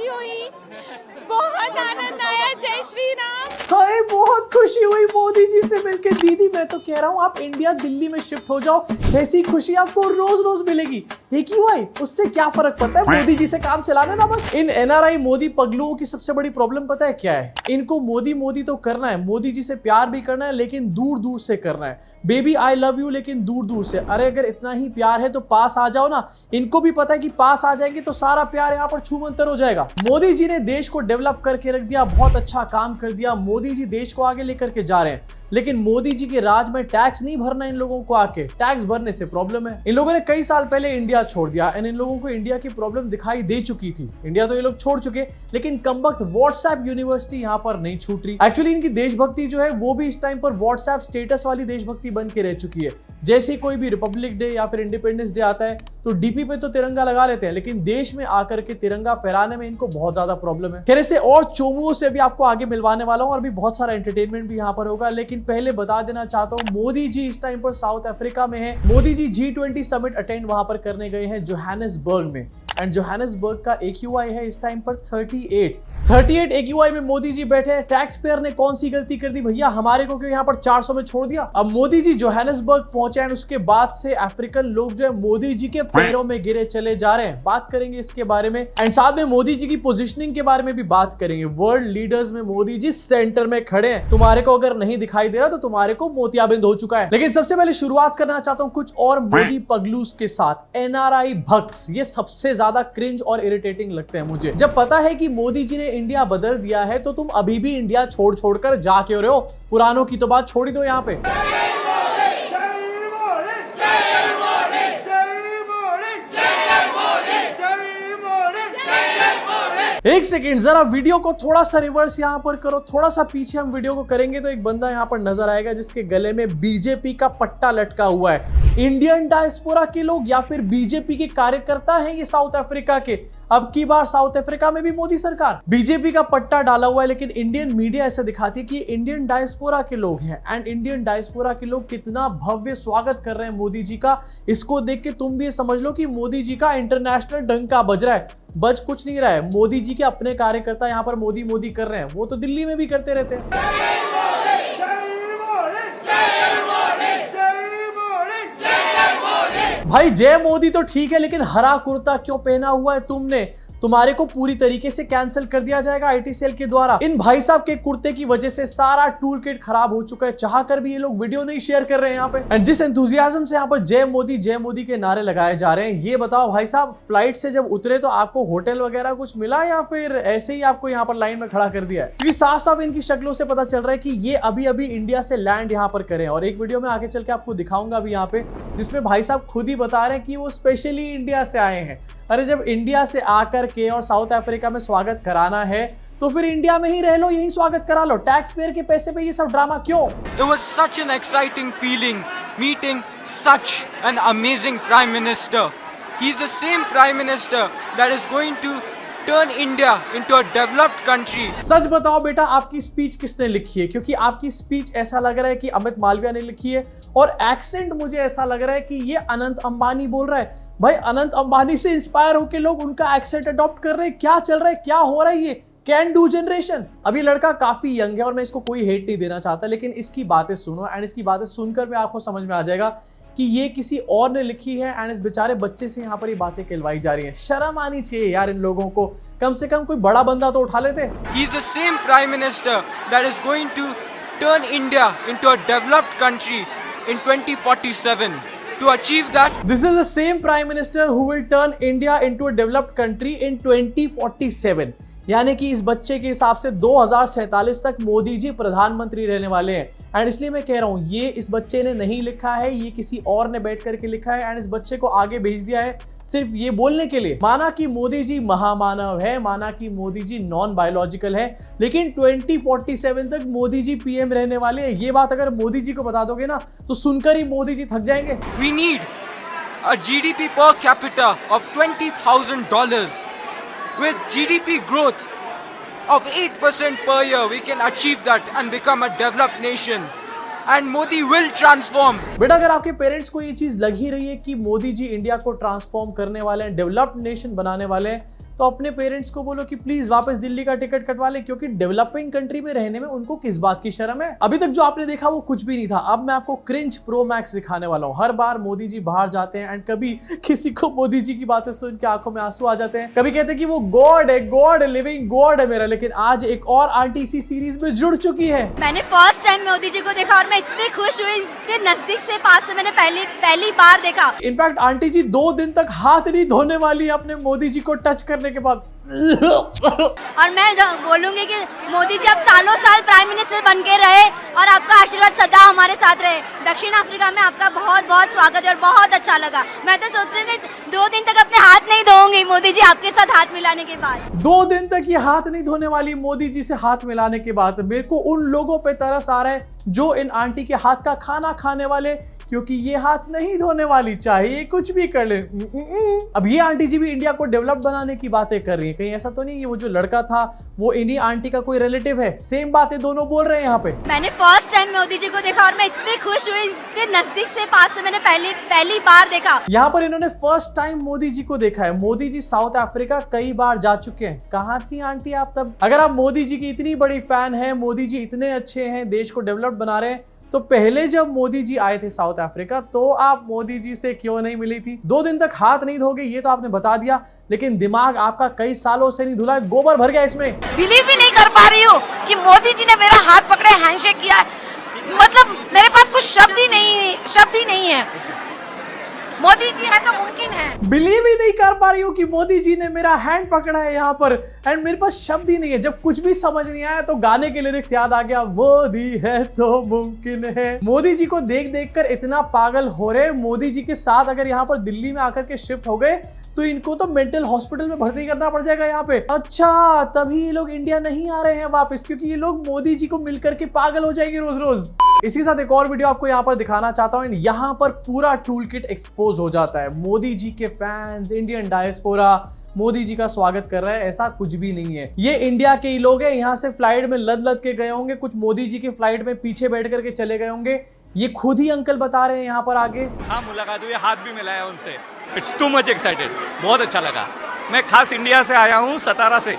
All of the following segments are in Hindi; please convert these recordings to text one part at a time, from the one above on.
खुशी हुई, बहुत आनंद आया। जय श्री राम। हाय, बहुत खुशी हुई मोदी जी से मिलके। दीदी मैं तो कह रहा हूँ आप इंडिया दिल्ली में शिफ्ट हो जाओ, ऐसी खुशी आपको रोज रोज मिलेगी। एक ही भाई, उससे क्या फर्क पड़ता है, मोदी जी से काम चलाना ना बस। इन एनआरआई मोदी पगलुओं की सबसे बड़ी प्रॉब्लम पता है क्या है? इनको मोदी मोदी तो करना है, मोदी जी से प्यार भी करना है, लेकिन दूर दूर से करना है। बेबी आई लव यू, लेकिन दूर दूर से। अरे अगर इतना ही प्यार है तो पास आ जाओ ना। इनको भी पता है कि पास आ जाएंगे तो सारा प्यार यहाँ पर छूमंतर हो जाएगा। मोदी जी ने देश को डेवलप करके रख दिया, बहुत अच्छा काम कर दिया। मोदी जी देश को आगे लेकर के जा रहे हैं, लेकिन मोदी जी के राज में टैक्स नहीं भरना इन लोगों को। आके टैक्स भरने से प्रॉब्लम है। इन लोगों ने कई साल पहले इंडिया छोड़ दिया एंड इन लोगों को इंडिया की प्रॉब्लम दिखाई दे चुकी थी। इंडिया तो ये लोग छोड़ चुके, लेकिन कमबख्त व्हाट्सएप यूनिवर्सिटी यहाँ पर नहीं छूट रही। एक्चुअली इनकी देशभक्ति जो है वो भी इस टाइम पर व्हाट्सएप स्टेटस वाली देशभक्ति बन के रह चुकी है। जैसे कोई भी रिपब्लिक डे या फिर इंडिपेंडेंस डे आता है तो डीपी पे तो तिरंगा लगा लेते हैं, लेकिन देश में आकर के तिरंगा फहराने में इनको बहुत ज्यादा प्रॉब्लम है। खैर से और चोमुओं से भी आपको आगे मिलवाने वाला हूं और भी बहुत सारा एंटरटेनमेंट भी यहाँ पर होगा, लेकिन पहले बता देना चाहता हूँ मोदी जी इस टाइम पर साउथ अफ्रीका में है। Modi ji G20 summit attend वहां पर करने गए हैं जोहानिसबर्ग में। एंड जोहानिसबर्ग का AQI है इस टाइम पर 38 AQI में मोदी जी बैठे हैं। टैक्स पेयर ने कौन सी गलती कर दी भैया, हमारे को क्यों यहाँ पर 400 में छोड़ दिया। अब मोदी जी जोहानिसबर्ग पहुंचे एंड उसके बाद से अफ्रीकन लोग जो है मोदी जी के पैरों में गिरे चले जा रहे हैं। बात करेंगे इसके बारे में एंड साथ में मोदी जी की पोजीशनिंग के बारे में भी बात करेंगे। वर्ल्ड लीडर्स में मोदी जी सेंटर में खड़े हैं। तुम्हारे को अगर नहीं दिखाई दे रहा तो तुम्हारे को मोतियाबिंद हो चुका है। लेकिन सबसे पहले शुरुआत करना चाहता हूं कुछ और मोदी पगलूस के साथ। NRI भक्स, ये सबसे ज्यादा क्रिंज और इरिटेटिंग लगते हैं मुझे। जब पता है कि मोदी जी ने इंडिया बदल दिया है तो तुम अभी भी इंडिया छोड़ छोड़कर जा क्यों रहे हो? पुरानों की तो बात छोड़ ही दो यहाँ पे। एक सेकेंड, जरा वीडियो को थोड़ा सा रिवर्स यहाँ पर करो, थोड़ा सा पीछे हम वीडियो को करेंगे तो एक बंदा यहाँ पर नजर आएगा जिसके गले में बीजेपी का पट्टा लटका हुआ है। इंडियन डायस्पोरा के लोग या फिर बीजेपी के कार्यकर्ता हैं ये साउथ अफ्रीका के। अब की बार साउथ अफ्रीका में भी मोदी सरकार बीजेपी का पट्टा डाला हुआ है, लेकिन इंडियन मीडिया ऐसे दिखाती है कि इंडियन डायस्पोरा के लोग हैं। एंड इंडियन डायस्पोरा के लोग कितना भव्य स्वागत कर रहे हैं मोदी जी का। इसको देख के तुम भी ये समझ लो कि मोदी जी का इंटरनेशनल डंका बज रहा है। बज कुछ नहीं रहा है, मोदी जी के अपने कार्यकर्ता यहाँ पर मोदी मोदी कर रहे हैं। वो तो दिल्ली में भी करते रहते हैं। भाई जय मोदी तो ठीक है, लेकिन हरा कुर्ता क्यों पहना हुआ है तुमने? तुम्हारे को पूरी तरीके से कैंसिल कर दिया जाएगा IT सेल के द्वारा। इन भाई साहब के कुर्ते की वजह से सारा टूल किट खराब हो चुका है। चाह कर भी ये लोग वीडियो नहीं शेयर कर रहे हैं यहाँ पे। एंड जिस एंथुजियाज्म से यहाँ पर जय मोदी के नारे लगाए जा रहे हैं, ये बताओ भाई साहब, फ्लाइट से जब उतरे तो आपको होटल वगैरह कुछ मिला या फिर ऐसे ही आपको यहाँ पर लाइन में खड़ा कर दिया है? क्योंकि साफ साफ इनकी शक्लों से पता चल रहा है कि ये अभी अभी इंडिया से लैंड यहाँ पर करें। और एक वीडियो में आगे चल के आपको दिखाऊंगा अभी यहाँ पे, जिसमें भाई साहब खुद ही बता रहे हैं कि वो स्पेशली इंडिया से आए हैं। अरे जब इंडिया से आकर के और साउथ अफ्रीका में स्वागत कराना है तो फिर इंडिया में ही रह लो, यही स्वागत करा लो। टैक्स पेयर के पैसे पे ये सब ड्रामा क्यों? It was such an exciting feeling meeting such an amazing Prime Minister. He's the same Prime Minister that is going to turn India into a developed country. सच बताओ बेटा, आपकी स्पीच किसने लिखी है? क्योंकि आपकी स्पीच ऐसा लग रहा है कि अमित मालविया ने लिखी है और एक्सेंट मुझे ऐसा लग रहा है कि ये अनंत अंबानी बोल रहा है। भाई अनंत अंबानी से इंस्पायर होकर लोग उनका एक्सेंट अडॉप्ट कर रहे हैं। क्या चल रहा है, क्या हो रहा है ये? Can do generation. अभी लड़का काफी यंग है और मैं इसको कोई हेट नहीं देना चाहता, लेकिन इसकी बातें सुनो एंड इसकी बातें सुनकर भी आपको समझ में आ जाएगा कि ये किसी और ने लिखी है एंड इस बेचारे बच्चे से यहाँ पर ये बातें कहलवाई जा रही हैं। शर्म आनी चाहिए यार इन लोगों को, कम से कम कोई बड़ा बंदा तो उठा लेते। He is the same Prime Minister that is going to turn India into a developed country in 2047. To achieve that, this is the same Prime Minister who will turn India into a developed country in 2047. यानी कि इस बच्चे के हिसाब से 2047 तक मोदी जी प्रधानमंत्री रहने वाले हैं। एंड इसलिए मैं कह रहा हूं ये इस बच्चे ने नहीं लिखा है, ये किसी और ने बैठ करके लिखा है एंड इस बच्चे को आगे भेज दिया है सिर्फ ये बोलने के लिए। माना कि मोदी जी महामानव है, माना कि मोदी जी नॉन बायोलॉजिकल है, लेकिन 2047 तक मोदी जी PM रहने वाले हैं। ये बात अगर मोदी जी को बता दोगे ना तो सुनकर ही मोदी जी थक जाएंगे। we need a GDP per capita of $20,000. With GDP growth of 8% per year, we can achieve that and become a developed nation. and Modi will transform. बेटा अगर आपके पेरेंट्स को ये चीज लग ही रही है कि मोदी जी इंडिया को ट्रांसफॉर्म करने वाले हैं, डेवलप्ड नेशन बनाने वाले हैं, तो अपने पेरेंट्स को बोलो कि प्लीज वापस दिल्ली का टिकट कटवा ले, क्योंकि डेवलपिंग कंट्री में रहने में उनको किस बात की शर्म है। अभी तक जो आपने देखा वो कुछ भी नहीं था। अब मैं आपको क्रिंज प्रो मैक्स दिखाने वाला हूँ। हर बार मोदी जी बाहर जाते हैं एंड कभी किसी को मोदी जी की बातें सुन के आंखों में आंसू आ जाते हैं, कभी कहते हैं कि वो गॉड है, गॉड लिविंग गॉड है मेरा। लेकिन आज एक और आंटी इसी सीरीज में जुड़ चुकी है। मैंने फर्स्ट टाइम मोदी जी को देखा और मैं इतनी खुश हुई, इतने नजदीक से पास से मैंने पहली बार देखा। इनफैक्ट आंटी जी 2 दिन तक हाथ नहीं धोने वाली अपने मोदी जी को टच करने के बाद। और मैं बोलूंगी कि मोदी जी आप सालों साल प्राइम मिनिस्टर बन के रहे और आपका आशीर्वाद सदा हमारे साथ रहे। दक्षिण अफ्रीका में आपका बहुत बहुत स्वागत है और बहुत अच्छा लगा। मैं तो सोचती हूँ कि 2 दिन तक अपने हाथ नहीं धोऊंगी मोदी जी आपके साथ हाथ मिलाने के बाद। 2 दिन तक ये हाथ नहीं धोने वाली मोदी जी से हाथ मिलाने के बाद। मेरे को उन लोगों पे तरस आ रहा है जो इन आंटी के हाथ का खाना खाने वाले, क्योंकि ये हाथ नहीं धोने वाली, चाहे ये कुछ भी कर ले। अब ये आंटी जी भी इंडिया को डेवलप बनाने की बातें कर रही है। कहीं ऐसा तो नहीं है वो जो लड़का था वो इन्हीं आंटी का कोई रिलेटिव है? सेम बातें दोनों बोल रहे हैं यहाँ पे। मैंने फर्स्ट टाइम मोदी जी को देखा और मैं इतनी खुश हुई, इतने नजदीक से पास से मैंने पहली बार देखा। यहाँ पर इन्होंने फर्स्ट टाइम मोदी जी को देखा है। मोदी जी साउथ अफ्रीका कई बार जा चुके हैं। कहाँ थी आंटी आप तब? अगर आप मोदी जी की इतनी बड़ी फैन है, मोदी जी इतने अच्छे हैं, देश को डेवलप बना रहे हैं, तो पहले जब मोदी जी आए थे साउथ अफ्रीका तो आप मोदी जी से क्यों नहीं मिली थी? 2 दिन तक हाथ नहीं धोगे ये तो आपने बता दिया, लेकिन दिमाग आपका कई सालों से नहीं धुला, गोबर भर गया इसमें। बिलीव ही नहीं कर पा रही हूँ कि मोदी जी ने मेरा हाथ पकड़े, हैंडशेक किया। मतलब मेरे पास कुछ शब्द ही नहीं है। मोदी जी है तो मुमकिन है। बिलीव ही नहीं कर पा रही हूँ कि मोदी जी ने मेरा हैंड पकड़ा है यहाँ पर, एंड मेरे पास शब्द ही नहीं है। जब कुछ भी समझ नहीं आया तो गाने के लिरिक्स याद आ गया, मोदी है तो मुमकिन है। मोदी जी को देख देख कर इतना पागल हो रहे। मोदी जी के साथ अगर यहाँ पर दिल्ली में आकर के शिफ्ट हो गए तो इनको तो मेंटल हॉस्पिटल में भर्ती करना पड़ जाएगा यहाँ पे। अच्छा, तभी ये लोग इंडिया नहीं आ रहे हैं वापस, क्योंकि ये लोग मोदी जी को मिलकर के पागल हो जाएंगे रोज रोज। इसी के साथ एक और वीडियो आपको यहाँ पर दिखाना चाहता हूँ। यहाँ पर पूरा टूल किट एक्सपोज हो जाता है। मोदी जी के fans, Indian diaspora Modi ji का स्वागत कर रहे हैं, ऐसा कुछ भी नहीं है। ये इंडिया के ही लोग हैं, यहाँ से फ्लाइट में लद के गए होंगे, कुछ मोदी जी के फ्लाइट में पीछे बैठ करके चले गए होंगे। ये खुद ही अंकल बता रहे हैं यहाँ पर आगे। हाँ, मुलाकात हुई, हाथ भी मिलाया उनसे। इट्स टू मच एक्साइटेड, बहुत अच्छा लगा। मैं खास इंडिया से आया हूँ, सतारा से,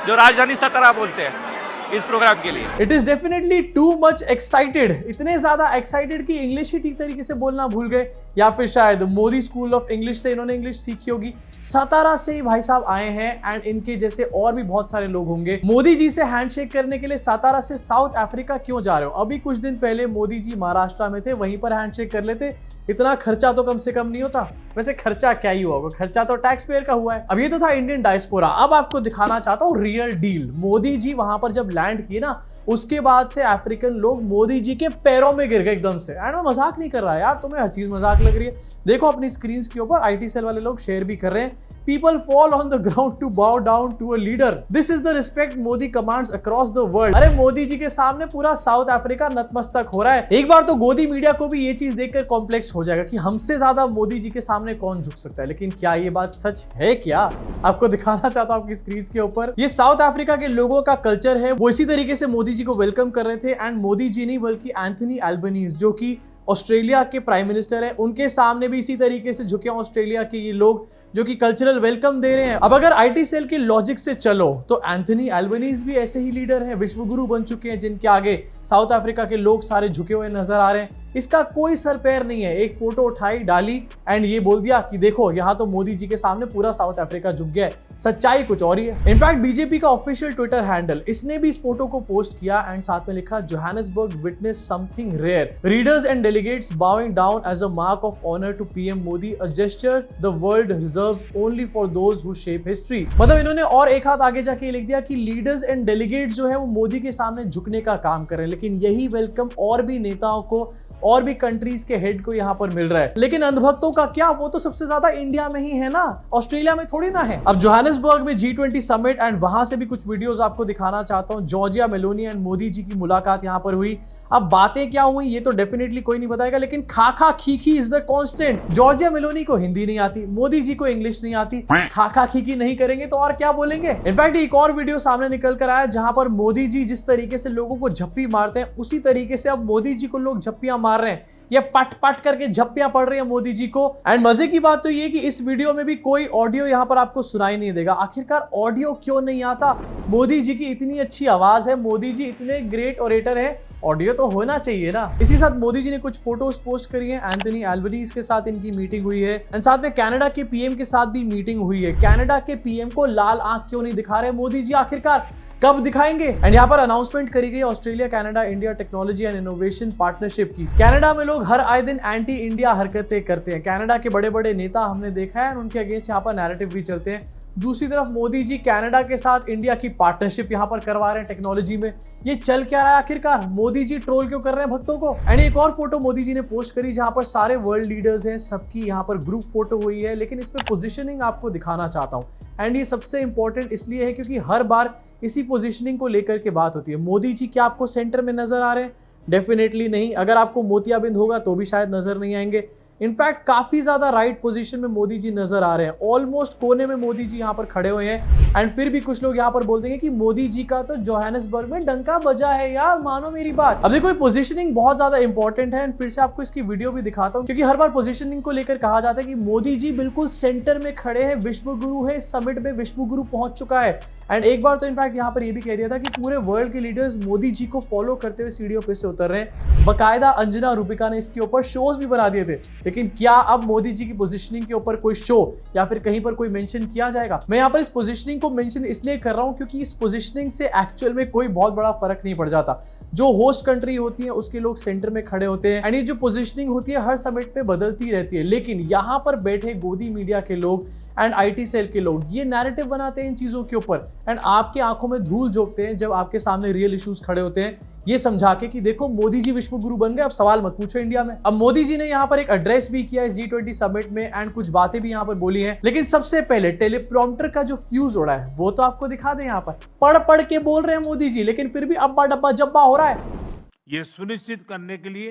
जो राजधानी सतारा बोलते हैं, इस प्रोग्राम के लिए। It is definitely too much excited. इतने ज्यादा एक्साइटेड कि इंग्लिश ही ठीक तरीके से बोलना भूल गए, या फिर शायद मोदी स्कूल ऑफ इंग्लिश से इन्होंने इंग्लिश सीखी होगी। सतारा से ही भाई साहब आए हैं एंड इनके जैसे और भी बहुत सारे लोग होंगे। मोदी जी से हैंडशेक करने के लिए सतारा से साउथ अफ्रीका क्यों जा रहे हो? अभी कुछ दिन पहले मोदी जी महाराष्ट्र में थे, वहीं पर हैंडशेक कर लेते। इतना खर्चा तो कम से कम नहीं होता। वैसे खर्चा क्या ही हुआ होगा, खर्चा तो टैक्स पेयर का हुआ है। अब ये तो था इंडियन डायस्पोरा। अब आपको दिखाना चाहता हूँ रियल डील। मोदी जी वहां पर जब लैंड किए ना, उसके बाद से अफ्रीकन लोग मोदी जी के पैरों में गिर गए एकदम से। एंड मैं मजाक नहीं कर रहा यार, तुम्हें हर चीज मजाक लग रही है। देखो अपनी स्क्रीन के ऊपर IT सेल वाले लोग शेयर भी कर रहे हैं। People fall on the ground to bow down to a leader. This is the respect Modi commands across the world. अरे मोदी जी के सामने पूरा साउथ अफ्रीका नतमस्तक हो रहा है। एक बार तो गोदी मीडिया को भी ये चीज देखकर कॉम्प्लेक्स हो जाएगा कि हमसे ज्यादा मोदी जी के सामने कौन झुक सकता है। लेकिन क्या ये बात सच है क्या? आपको दिखाना चाहता हूँ आपकी स्क्रीन के ऊपर। ये साउथ अफ्रीका के लोगों का कल्चर है। वो इसी तरीके से मोदी जी को वेलकम कर रहे थे। एंड मोदी जी नहीं बल्कि एंथनी एल्बनीज, जो कि ऑस्ट्रेलिया के प्राइम मिनिस्टर है, उनके सामने भी इसी तरीके से झुके ऑस्ट्रेलिया के ये लोग, जो कि कल्चरल वेलकम दे रहे हैं। अब अगर IT सेल के लॉजिक से चलो तो एंथनी एल्बनीज भी ऐसे ही लीडर हैं, विश्वगुरु बन चुके हैं, जिनके आगे साउथ अफ्रीका के लोग सारे झुके हुए नजर आ रहे हैं। इसका कोई सर पैर नहीं है। एक फोटो उठाई, डाली एंड ये बोल दिया कि देखो यहाँ तो मोदी जी के सामने पूरा साउथ अफ्रीका झुक गया है। सच्चाई कुछ और ही है। इनफैक्ट बीजेपी का ऑफिशियल ट्विटर हैंडल, इसने भी इस फोटो को पोस्ट किया एंड साथ में लिखा, Johannesburg witness something rare, readers and delegates bowing down as a mark of honor to PM Modi, a gesture the world reserves only for those who shape history। मतलब इन्होंने और एक हाथ आगे जाके लिख दिया कि लीडर्स एंड डेलीगेट्स जो है वो मोदी के सामने झुकने का काम कर रहे हैं, लेकिन यही वेलकम और भी नेताओं को और भी कंट्रीज के हेड को यहाँ पर मिल रहा है। लेकिन अंधभक्तों का क्या, वो तो सबसे ज्यादा इंडिया में ही है ना, ऑस्ट्रेलिया में थोड़ी ना है। अब जोहान्सबर्ग में G20 समिट एंड वहां से भी कुछ वीडियोस आपको दिखाना चाहता हूँ। Giorgia Meloni and Modi ji की मुलाकात यहाँ पर हुई। अब बातें क्या हुई ये तो डेफिनेटली कोई नहीं बताएगा, लेकिन खाखा खीखी is the constant. Giorgia Meloni को हिंदी नहीं आती, मोदी जी को इंग्लिश नहीं आती, खाखा खीखी नहीं करेंगे तो और क्या बोलेंगे। इनफैक्ट एक और वीडियो सामने निकल कर आया जहां पर मोदी जी जिस तरीके से लोगों को झप्पी मारते हैं उसी तरीके से अब मोदी जी को लोग झप्पियां मार रहे हैं। ये पट पट करके झप्पियां पड़ रही है मोदी जी को। एंड मजे की बात तो ये कि इस वीडियो में भी कोई ऑडियो यहां पर आपको सुनाई नहीं देगा। आखिरकार ऑडियो क्यों नहीं आता? मोदी जी की इतनी अच्छी आवाज है, मोदी जी इतने ग्रेट ऑरेटर है, ऑडियो तो होना चाहिए ना। इसी साथ मोदी जी ने कुछ फोटोज पोस्ट करी है। एंथनी एल्बनीज के साथ इनकी मीटिंग हुई है एंड साथ में कनाडा के पीएम के साथ भी मीटिंग हुई है। कनाडा के पीएम को लाल आंख क्यों नहीं दिखा रहे मोदी जी, आखिरकार कब दिखाएंगे? एंड यहाँ पर अनाउंसमेंट करी गई Australia Canada India technology and innovation partnership की। कनाडा में लोग हर आए दिन एंटी इंडिया हरकतें करते हैं। कनाडा के बड़े बड़े नेता हमने देखा है, उनके अगेंस्ट यहाँ पर नैरेटिव भी चलते हैं। दूसरी तरफ मोदी जी कनाडा के साथ इंडिया की पार्टनरशिप यहाँ पर करवा रहे हैं टेक्नोलॉजी में। ये चल क्या रहा है आखिरकार? मोदी जी ट्रोल क्यों कर रहे हैं भक्तों को? एंड एक और फोटो मोदी जी ने पोस्ट करी जहां पर सारे वर्ल्ड लीडर्स हैं, सबकी यहाँ पर ग्रुप फोटो हुई है, लेकिन इसमें पोजिशनिंग आपको दिखाना चाहता हूं। एंड ये सबसे इंपॉर्टेंट इसलिए है क्योंकि हर बार इसी पोजिशनिंग को लेकर के बात होती है। मोदी जी क्या आपको सेंटर में नजर आ रहे हैं? डेफिनेटली नहीं। अगर आपको मोतियाबिंद होगा तो भी शायद नजर नहीं आएंगे। इनफैक्ट काफी ज्यादा राइट पोजीशन में मोदी जी नजर आ रहे हैं। ऑलमोस्ट कोने में मोदी जी यहाँ पर खड़े हुए हैं। एंड फिर भी कुछ लोग यहाँ पर बोलते हैं कि मोदी जी का तो जोहानिसबर्ग में डंका बजा है यार, मानो मेरी बात। अब देखो पोजीशनिंग बहुत ज्यादा इंपॉर्टेंट है एंड फिर से आपको इसकी वीडियो भी दिखाता हूँ क्योंकि हर बार पोजीशनिंग को लेकर कहा जाता है कि मोदी जी बिल्कुल सेंटर में खड़े हैं, विश्व गुरु है, समिट में विश्व गुरु पहुंच चुका है। एंड एक बार तो इनफैक्ट यहाँ पर ये भी कह दिया था कि पूरे वर्ल्ड के लीडर्स मोदी जी को फॉलो करते हुए सीढ़ियों पे से उतर रहे हैं। बकायदा अंजना रूबिका ने इसके ऊपर शोज भी बना दिए थे। लेकिन क्या अब मोदी जी की पोजीशनिंग के ऊपर कोई शो या फिर कहीं पर कोई मेंशन किया जाएगा? मैं यहाँ पर इस पोजीशनिंग को मेंशन इसलिए कर रहा हूँ क्योंकि इस पोजीशनिंग से एक्चुअल में कोई बहुत बड़ा फर्क नहीं पड़ जाता। जो होस्ट कंट्री होती है उसके लोग सेंटर में खड़े होते हैं एंड ये जो पोजीशनिंग होती है हर समिट पे बदलती रहती है। लेकिन यहाँ पर बैठे गोदी मीडिया के लोग एंड IT सेल के लोग ये नैरेटिव बनाते हैं इन चीजों के ऊपर एंड आपके आंखों में धूल झोंकते हैं जब आपके सामने रियल इश्यूज खड़े होते हैं, ये समझा के कि देखो मोदी जी विश्व गुरु बन गए, अब सवाल मत पूछो इंडिया में। अब मोदी जी ने यहाँ पर एक एड्रेस भी किया इस G20 समिट में एंड कुछ बातें भी यहाँ पर बोली हैं। लेकिन सबसे पहले टेलीप्रॉम्प्टर का जो फ्यूज उड़ा है वो तो आपको दिखा दें। यहाँ पर पढ़ पढ़ के बोल रहे हैं मोदी जी, लेकिन फिर भी अब्बा डब्बा जब्बा हो रहा है। ये सुनिश्चित करने के लिए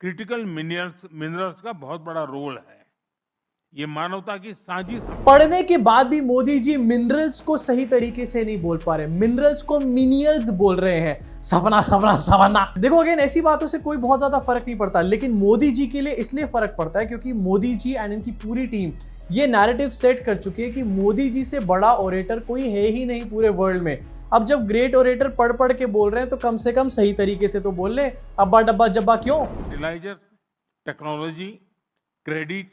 क्रिटिकल मिनरल्स का बहुत बड़ा रोल है। ये मानवता की साझी पढ़ने के बाद भी मोदी जी मिनरल्स को सही तरीके से नहीं बोल पा रहे, मिनरल्स को मिनियल्स बोल रहे हैं। सपना सपना सपना। देखो अगेन ऐसी बातों से कोई बहुत ज्यादा फर्क नहीं पड़ता, लेकिन मोदी जी के लिए इसलिए फर्क पड़ता है क्योंकि मोदी जी एंड इनकी पूरी टीम ये नैरेटिव सेट कर चुकी है कि मोदी जी से बड़ा ऑरेटर कोई है ही नहीं पूरे वर्ल्ड में। अब जब ग्रेट ऑरेटर पढ़ पढ़ के बोल रहे हैं तो कम से कम सही तरीके से तो बोल ले, अब्बा डब्बा जब्बा क्यों? टेक्नोलॉजी, क्रेडिट,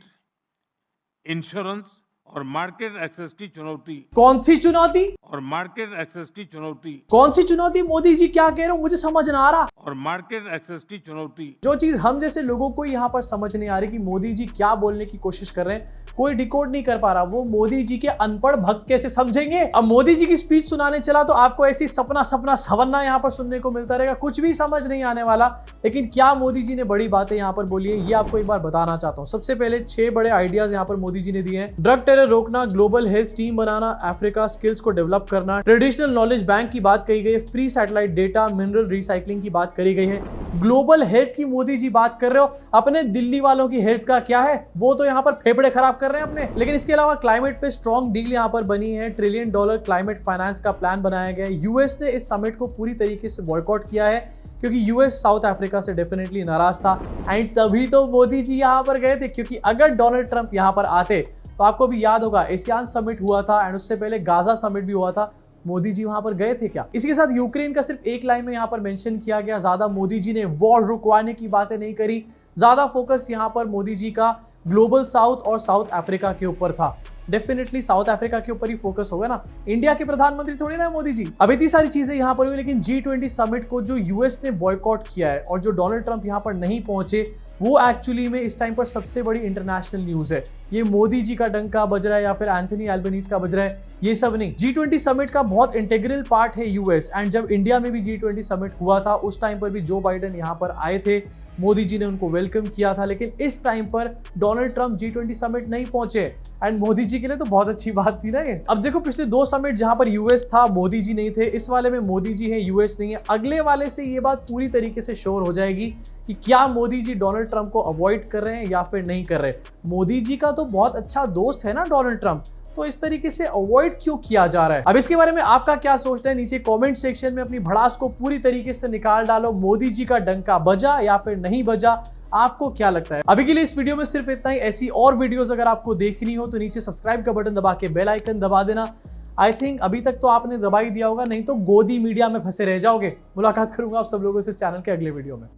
इंश्योरेंस और मार्केट एक्सेस की चुनौती। कौन सी चुनौती? और मार्केट एक्सेस की चुनौती। कौन सी चुनौती? मोदी जी क्या कह रहे हो, मुझे समझ ना आ रहा। और मार्केट एक्सेस की चुनौती, जो चीज हम जैसे लोगों को यहाँ पर समझ नहीं आ रही कि मोदी जी क्या बोलने की कोशिश कर रहे हैं, कोई डिकोड नहीं कर पा रहा, वो मोदी जी के अनपढ़ भक्त कैसे समझेंगे? अब मोदी जी की स्पीच सुनाने चला तो आपको ऐसी सपना सपना सवन्ना यहाँ पर सुनने को मिलता रहेगा, कुछ भी समझ नहीं आने वाला। लेकिन क्या मोदी जी ने बड़ी बातें यहाँ पर बोली है ये आपको एक बार बताना चाहता हूँ। सबसे पहले 6 बड़े आइडियाज यहाँ पर मोदी जी ने दिए हैं। ड्रग टेरर रोकना, ग्लोबल हेल्थ टीम बनाना, अफ्रीका स्किल्स को डेवलप करना, ट्रेडिशनल नॉलेज बैंक की बात कही गई है, free satellite data, mineral recycling की बात करी गई है। ग्लोबल हेल्थ की मोदी जी बात कर रहे हो, अपने दिल्ली वालों की हेल्थ का क्या है? वो तो यहाँ पर फेफड़े खराब कर रहे हैं अपने। लेकिन इसके अलावा क्लाइमेट पे स्ट्रॉन्ग डील यहाँ पर बनी है, $1 ट्रिलियन क्लाइमेट फाइनेंस का प्लान बनाया गया है। यूएस ने इस समिट को पूरी तरीके से बॉयकॉट किया है क्योंकि यूएस साउथ अफ्रीका से डेफिनेटली नाराज था एंड तभी तो मोदी जी यहाँ पर गए थे। क्योंकि अगर डोनाल्ड ट्रंप यहाँ पर आते तो आपको भी याद होगा एशियान समिट हुआ था एंड उससे पहले गाजा समिट भी हुआ था, मोदी जी वहां पर गए थे क्या? इसके साथ यूक्रेन का सिर्फ एक लाइन में यहां पर मेंशन किया गया, ज्यादा मोदी जी ने वॉर रुकवाने की बातें नहीं करी। ज्यादा फोकस यहां पर मोदी जी का ग्लोबल साउथ और साउथ अफ्रीका के ऊपर था। डेफिनेटली साउथ अफ्रीका के ऊपर ही फोकस होगा ना, इंडिया के प्रधानमंत्री थोड़ी ना मोदी जी। अब इतनी सारी चीजें यहाँ पर हुई, लेकिन G20 समिट को जो यूएस ने बॉयकॉट किया है और जो डोनाल्ड ट्रंप यहाँ पर नहीं पहुंचे, वो एक्चुअली में इस टाइम पर सबसे बड़ी इंटरनेशनल न्यूज है। ये मोदी जी का डंका बज रहा है या फिर एंथनी एल्बनीज का बज रहा है, ये सब नहीं। G20 समिट का बहुत इंटीग्रल पार्ट है यूएस। एंड जब इंडिया में भी G20 समिट हुआ था उस टाइम पर भी जो बाइडेन यहाँ पर आए थे, मोदी जी ने उनको वेलकम किया था, लेकिन इस टाइम पर डोनाल्ड ट्रंप G20 समिट नहीं पहुंचे। एंड मोदी जी के लिए तो बहुत अच्छी बात थी ना ये। अब देखो पिछले 2 समिट जहां पर यूएस था, मोदी जी नहीं थे, इस वाले में मोदी जी है, यूएस नहीं है। अगले वाले से ये बात पूरी तरीके से श्योर हो जाएगी कि क्या मोदी जी डोनाल्ड ट्रंप को अवॉइड कर रहे हैं या फिर नहीं कर रहे। मोदी जी का तो बहुत अच्छा दोस्त है ना डोनाल्ड ट्रंप, तो इस तरीके से अवॉइड क्यों किया जा रहा है। अब इसके बारे में आपका क्या सोचना है, नीचे कमेंट सेक्शन में अपनी भड़ास को पूरी तरीके से निकाल डालो। मोदी जी का डंका बजा या फिर नहीं बजा, आपको क्या लगता है। अभी के लिए इस वीडियो में सिर्फ इतना ही। ऐसी और वीडियोस अगर आपको देखनी हो तो नीचे सब्सक्राइब का बटन दबा के बेल आइकन दबा देना। आई थिंक अभी तक तो आपने दबा ही दिया होगा, नहीं तो गोदी मीडिया में फंसे रह जाओगे। मुलाकात करूंगा आप सब लोगों से इस चैनल के अगले वीडियो में।